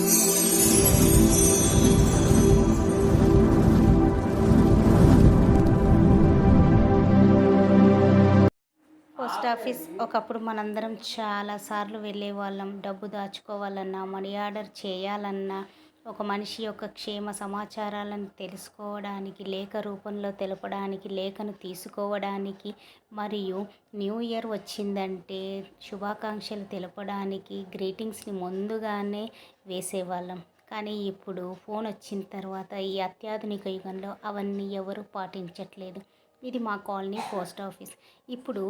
Post office ఒకప్పుడు మనందరం చాలాసార్లు వెళ్ళేవాళ్ళం. డబ్బు దాచుకోవాలన్నా, మనీ ఆర్డర్ చేయాలన్నా, ఒక మనిషి యొక్క క్షేమ సమాచారాలను తెలుసుకోవడానికి, లేఖ రూపంలో తెలపడానికి, లేఖను తీసుకోవడానికి, మరియు న్యూ ఇయర్ వచ్చిందంటే శుభాకాంక్షలు తెలపడానికి గ్రీటింగ్స్ని ముందుగానే వేసేవాళ్ళం. కానీ ఇప్పుడు ఫోన్ వచ్చిన తర్వాత ఈ అత్యాధునిక యుగంలో అవన్నీ ఎవరు పాటించట్లేదు. ఇది మా కాలనీ పోస్ట్ ఆఫీస్. ఇప్పుడు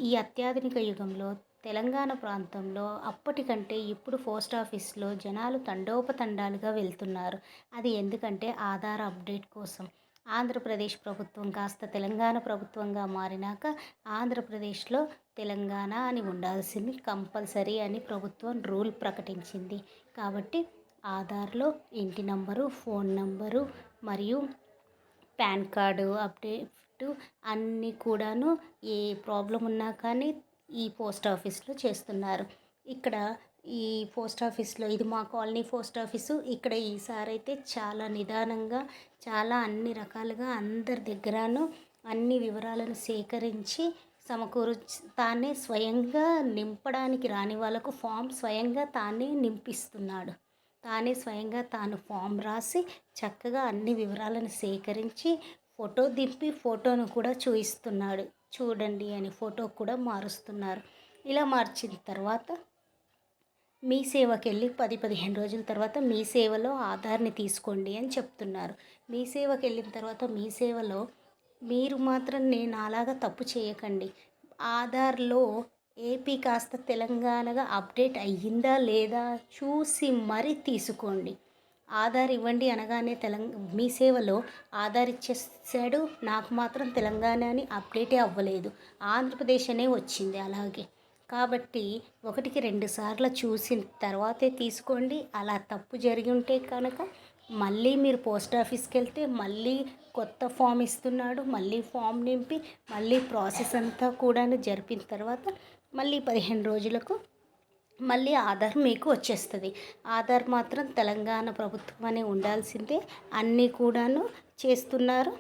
ఈ అత్యాధునిక యుగంలో తెలంగాణ ప్రాంతంలో అప్పటికంటే ఇప్పుడు పోస్ట్ ఆఫీస్లో జనాలు తండోపతండాలుగా వెళ్తున్నారు. అది ఎందుకంటే ఆధార్ అప్డేట్ కోసం. ఆంధ్రప్రదేశ్ ప్రభుత్వం కాస్త తెలంగాణ ప్రభుత్వంగా మారినాక ఆంధ్రప్రదేశ్లో తెలంగాణ అని ఉండాల్సింది కంపల్సరీ అని ప్రభుత్వం రూల్ ప్రకటించింది. కాబట్టి ఆధార్లో ఇంటి నంబరు, ఫోన్ నంబరు మరియు పాన్ కార్డు అప్డేట్ అన్నీ కూడాను ఏ ప్రాబ్లం ఉన్నా కానీ ఈ పోస్ట్ ఆఫీస్లో చేస్తున్నారు. ఇక్కడ ఈ పోస్ట్ ఆఫీస్లో ఇది మా కాలనీ పోస్ట్ ఆఫీసు. ఇక్కడ ఈసారి అయితే చాలా నిదానంగా, చాలా అన్ని రకాలుగా అందరి దగ్గరను అన్ని వివరాలను సేకరించి తానే స్వయంగా నింపడానికి రాని వాళ్ళకు ఫామ్ స్వయంగా తానే నింపిస్తున్నాడు. తానే స్వయంగా తాను ఫామ్ రాసి చక్కగా అన్ని వివరాలను సేకరించి ఫోటో దింపి ఫోటోను కూడా చూపిస్తున్నాడు. చూడండి అని ఫోటో కూడా మారుస్తున్నారు. ఇలా మార్చిన తర్వాత మీ సేవకి వెళ్ళి 10-15 రోజుల తర్వాత మీ సేవలో ఆధార్ని తీసుకోండి అని చెప్తున్నారు. మీ సేవకి వెళ్ళిన తర్వాత మీ సేవలో మీరు మాత్రం నేను అలాగా తప్పు చేయకండి. ఆధార్లో ఏపీ కాస్త తెలంగాణగా అప్డేట్ అయ్యిందా లేదా చూసి మరీ తీసుకోండి. ఆధార్ ఇవ్వండి అనగానే మీ సేవలో ఆధార్ ఇచ్చేసాడు, నాకు మాత్రం తెలంగాణ అని అప్డేటే అవ్వలేదు, ఆంధ్రప్రదేశ్ అనే వచ్చింది అలాగే. కాబట్టి 1-2 సార్లు చూసిన తర్వాతే తీసుకోండి. అలా తప్పు జరిగి ఉంటే కనుక మళ్ళీ మీరు పోస్ట్ ఆఫీస్కి వెళ్తే మళ్ళీ కొత్త ఫామ్ ఇస్తున్నాడు. మళ్ళీ ఫామ్ నింపి మళ్ళీ ప్రాసెస్ అంతా కూడా జరిపిన తర్వాత మళ్ళీ 15 రోజులకు మళ్ళీ ఆధార్ మీకు వచ్చేస్తుంది. ఆధార్ మాత్రం తెలంగాణ ప్రభుత్వం అని ఉండాల్సిందే. అన్నీ కూడాను చేస్తున్నారు.